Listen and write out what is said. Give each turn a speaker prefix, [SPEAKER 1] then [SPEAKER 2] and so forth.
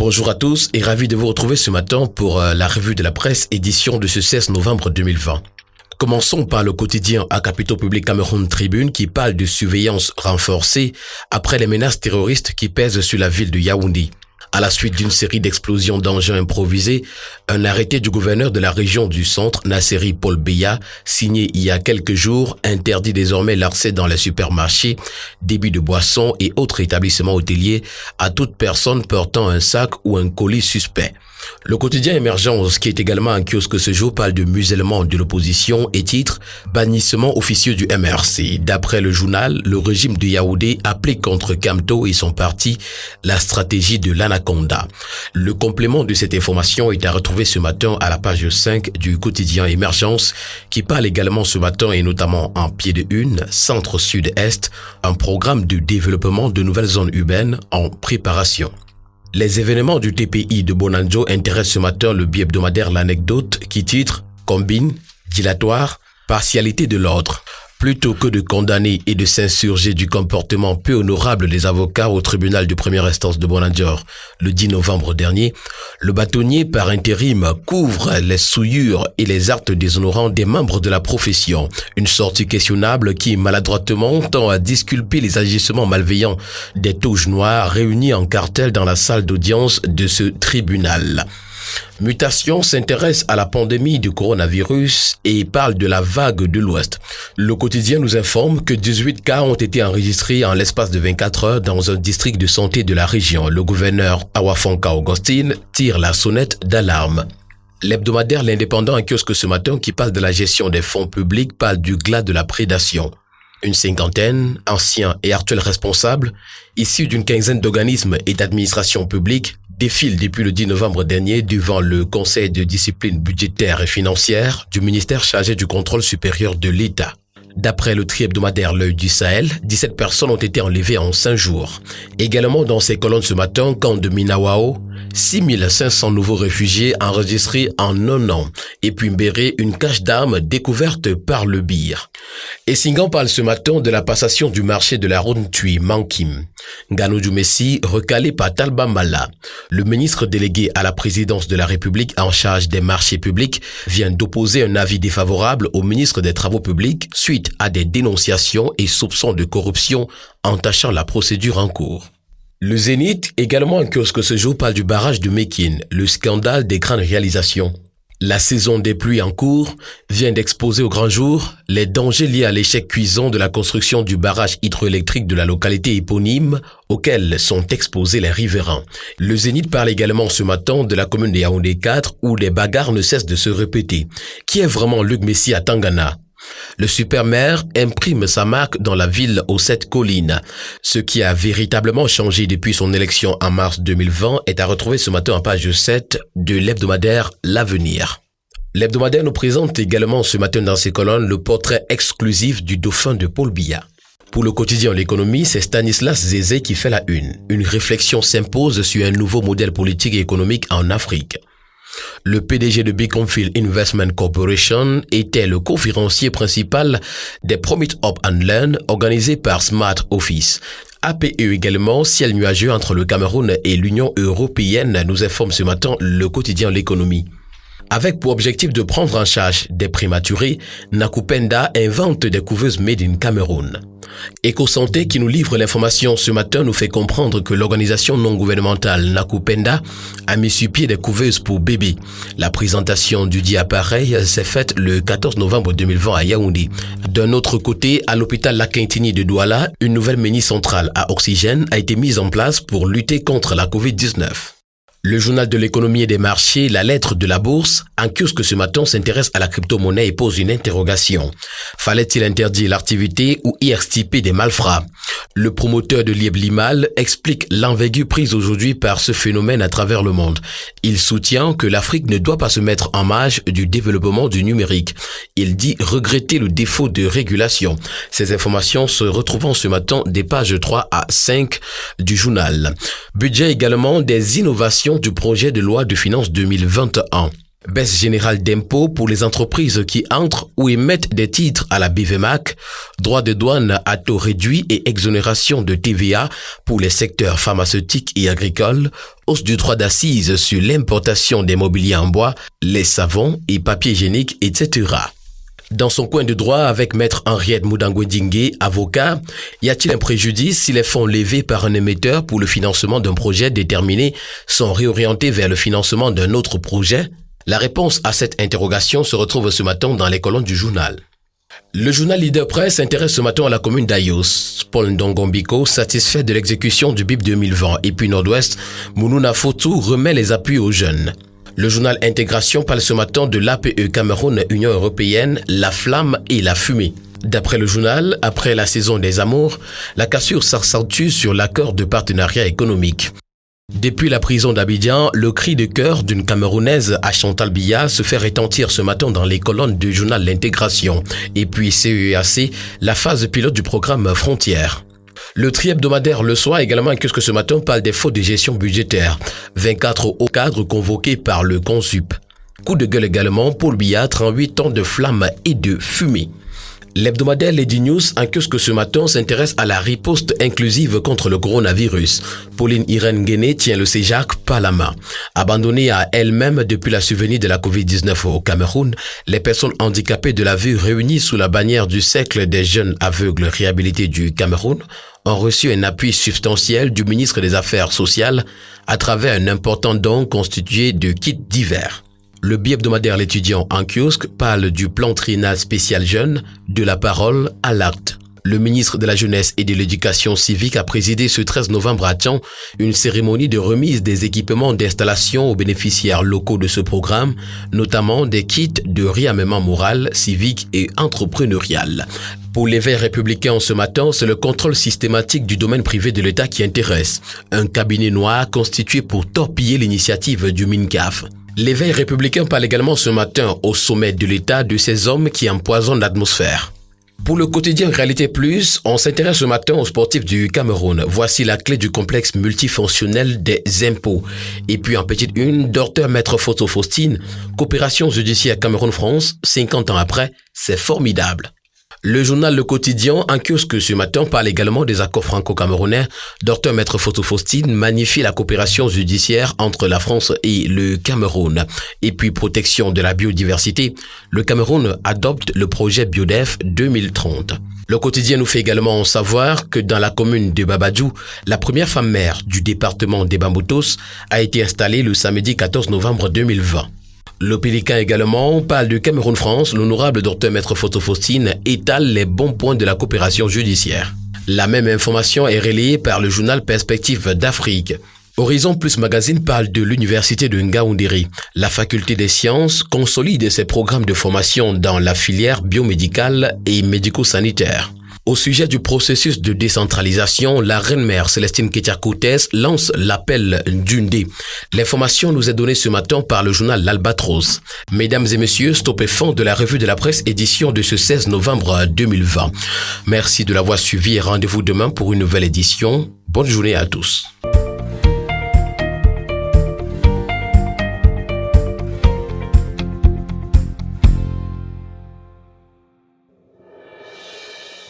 [SPEAKER 1] Bonjour à tous et ravi de vous retrouver ce matin pour la revue de la presse édition de ce 16 novembre 2020. Commençons par le quotidien à Capitaux Public Cameroun Tribune qui parle de surveillance renforcée après les menaces terroristes qui pèsent sur la ville de Yaoundé. À la suite d'une série d'explosions d'engins improvisés, un arrêté du gouverneur de la région du centre, Nasseri Paul Biya, signé il y a quelques jours, interdit désormais l'accès dans les supermarchés, débits de boissons et autres établissements hôteliers à toute personne portant un sac ou un colis suspect. Le quotidien Émergence, qui est également un kiosque ce jour, parle de musellement de l'opposition et titre « Bannissement officieux du MRC ». D'après le journal, le régime de Yaoundé applique contre Kamto et son parti la stratégie de l'anaconda. Le complément de cette information est à retrouver ce matin à la page 5 du quotidien Émergence, qui parle également ce matin et notamment en pied de une, centre-sud-est, un programme de développement de nouvelles zones urbaines en préparation. Les événements du TPI de Bonanjo intéressent ce matin le bi-hebdomadaire L'Anecdote qui titre « Combine, dilatoire, partialité de l'ordre ». Plutôt que de condamner et de s'insurger du comportement peu honorable des avocats au tribunal de première instance de Bonanjor le 10 novembre dernier, le bâtonnier par intérim couvre les souillures et les actes déshonorants des membres de la profession. Une sortie questionnable qui, maladroitement, tend à disculper les agissements malveillants des touches noires réunis en cartel dans la salle d'audience de ce tribunal. Mutation s'intéresse à la pandémie du coronavirus et parle de la vague de l'Ouest. Le quotidien nous informe que 18 cas ont été enregistrés en l'espace de 24 heures dans un district de santé de la région. Le gouverneur Awafonka Augustine tire la sonnette d'alarme. L'hebdomadaire L'Indépendant, un kiosque ce matin qui parle de la gestion des fonds publics, parle du glas de la prédation. Une cinquantaine, anciens et actuels responsables, issus d'une quinzaine d'organismes et d'administrations publiques, défile depuis le 10 novembre dernier devant le Conseil de discipline budgétaire et financière du ministère chargé du contrôle supérieur de l'État. D'après le tri-hebdomadaire L'Œil du Sahel, 17 personnes ont été enlevées en 5 jours. Également dans ces colonnes ce matin, camp de Minawao, 6500 nouveaux réfugiés enregistrés en un an. Et puis Mbéré, une cache d'armes découverte par le BIR. Et Singan parle ce matin de la passation du marché de la Ronde Tui Mankim. Ganou Messi, recalé par Talba Mala. Le ministre délégué à la présidence de la République en charge des marchés publics vient d'opposer un avis défavorable au ministre des Travaux publics suite à des dénonciations et soupçons de corruption entachant la procédure en cours. Le Zénith, également un kiosque ce jour, parle du barrage de Mékine, le scandale des grandes réalisations. La saison des pluies en cours vient d'exposer au grand jour les dangers liés à l'échec cuisant de la construction du barrage hydroélectrique de la localité éponyme auquel sont exposés les riverains. Le Zénith parle également ce matin de la commune de Yaoundé 4 où les bagarres ne cessent de se répéter. Qui est vraiment Luc Messi à Tangana? Le super-maire imprime sa marque dans la ville aux 7 collines. Ce qui a véritablement changé depuis son élection en mars 2020 est à retrouver ce matin en page 7 de l'hebdomadaire L'Avenir. L'hebdomadaire nous présente également ce matin dans ses colonnes le portrait exclusif du dauphin de Paul Biya. Pour le quotidien L'économie, c'est Stanislas Zézé qui fait la une. Une réflexion s'impose sur un nouveau modèle politique et économique en Afrique. Le PDG de Beaconfield Investment Corporation était le conférencier principal des Promit Up and Learn organisé par Smart Office. APE également, ciel nuageux entre le Cameroun et l'Union européenne, nous informe ce matin le quotidien L'économie. Avec pour objectif de prendre en charge des prématurés, Nakupenda invente des couveuses made in Cameroun. Ecosanté qui nous livre l'information ce matin nous fait comprendre que l'organisation non gouvernementale Nakupenda a mis sur pied des couveuses pour bébés. La présentation du dit appareil s'est faite le 14 novembre 2020 à Yaoundé. D'un autre côté, à l'hôpital Lakintini de Douala, une nouvelle mini-centrale à oxygène a été mise en place pour lutter contre la Covid-19. Le journal de l'économie et des marchés, la lettre de la bourse, un kiosque ce matin s'intéresse à la crypto-monnaie et pose une interrogation. Fallait-il interdire l'activité ou y extirper des malfrats? Le promoteur de Lieb-Limal explique l'envergure prise aujourd'hui par ce phénomène à travers le monde. Il soutient que l'Afrique ne doit pas se mettre en marge du développement du numérique. Il dit regretter le défaut de régulation. Ces informations se retrouvent ce matin des pages 3 à 5 du journal. Budget également des innovations du projet de loi de finances 2021. Baisse générale d'impôts pour les entreprises qui entrent ou émettent des titres à la BVMAC, droits de douane à taux réduit et exonération de TVA pour les secteurs pharmaceutiques et agricoles, hausse du droit d'assises sur l'importation des mobiliers en bois, les savons et papiers hygiéniques, etc. Dans son coin de droit avec maître Henriette Moudangwe-Dingue, avocat, y a-t-il un préjudice si les fonds levés par un émetteur pour le financement d'un projet déterminé sont réorientés vers le financement d'un autre projet? La réponse à cette interrogation se retrouve ce matin dans les colonnes du journal. Le journal Leader Presse s'intéresse ce matin à la commune d'Ayos. Paul Ndongombiko, satisfait de l'exécution du BIP 2020. Et puis Nord-Ouest, Mounouna Fotou remet les appuis aux jeunes. Le journal Intégration parle ce matin de l'APE Cameroun, Union Européenne, la flamme et la fumée. D'après le journal, après la saison des amours, la cassure s'accentue sur l'accord de partenariat économique. Depuis la prison d'Abidjan, le cri de cœur d'une Camerounaise à Chantal Biya se fait retentir ce matin dans les colonnes du journal L'Intégration. Et puis CEAC, la phase pilote du programme Frontières. Le tri-hebdomadaire Le Soir également que ce matin parle des fautes de gestion budgétaire. 24 hauts cadres convoqués par le Consup. Coup de gueule également, Paul Biya, 38 ans de flammes et de fumée. L'hebdomadaire Lady News en kiosque ce matin s'intéresse à la riposte inclusive contre le coronavirus. Pauline Irène Guéné tient le CEJAC par la main. Abandonnée à elle-même depuis la survenue de la Covid-19 au Cameroun, les personnes handicapées de la vue réunies sous la bannière du cercle des jeunes aveugles réhabilités du Cameroun ont reçu un appui substantiel du ministre des Affaires sociales à travers un important don constitué de kits divers. Le bi-hebdomadaire L'étudiant en kiosque parle du plan triennal spécial jeune, de la parole à l'acte. Le ministre de la Jeunesse et de l'Éducation civique a présidé ce 13 novembre à Tian une cérémonie de remise des équipements d'installation aux bénéficiaires locaux de ce programme, notamment des kits de réarmement moral, civique et entrepreneurial. Pour les Verts républicains ce matin, c'est le contrôle systématique du domaine privé de l'État qui intéresse. Un cabinet noir constitué pour torpiller l'initiative du MINCAF. Les Verts républicains parlent également ce matin au sommet de l'État de ces hommes qui empoisonnent l'atmosphère. Pour le quotidien Réalité Plus, on s'intéresse ce matin aux sportifs du Cameroun. Voici la clé du complexe multifonctionnel des impôts. Et puis en petite une, Dr Maître Foto Faustine, coopération judiciaire Cameroun-France, 50 ans après, c'est formidable. Le journal Le Quotidien, en kiosque ce matin, parle également des accords franco-camerounais. Dr Maître Foto Faustine magnifie la coopération judiciaire entre la France et le Cameroun. Et puis, protection de la biodiversité, le Cameroun adopte le projet Biodef 2030. Le quotidien nous fait également savoir que dans la commune de Babadjou, la première femme maire du département des Bamoutos a été installée le samedi 14 novembre 2020. Le Pélican également parle du Cameroun-France. L'honorable Dr Maître Foto Faustine étale les bons points de la coopération judiciaire. La même information est relayée par le journal Perspective d'Afrique. Horizon Plus Magazine parle de l'université de Ngaoundéré. La faculté des sciences consolide ses programmes de formation dans la filière biomédicale et médico-sanitaire. Au sujet du processus de décentralisation, la reine-mère Célestine Kétia-Koutès lance l'appel d'Undé. L'information nous est donnée ce matin par le journal L'Albatros. Mesdames et messieurs, stop et fin de la revue de la presse édition de ce 16 novembre 2020. Merci de l'avoir suivi et rendez-vous demain pour une nouvelle édition. Bonne journée à tous.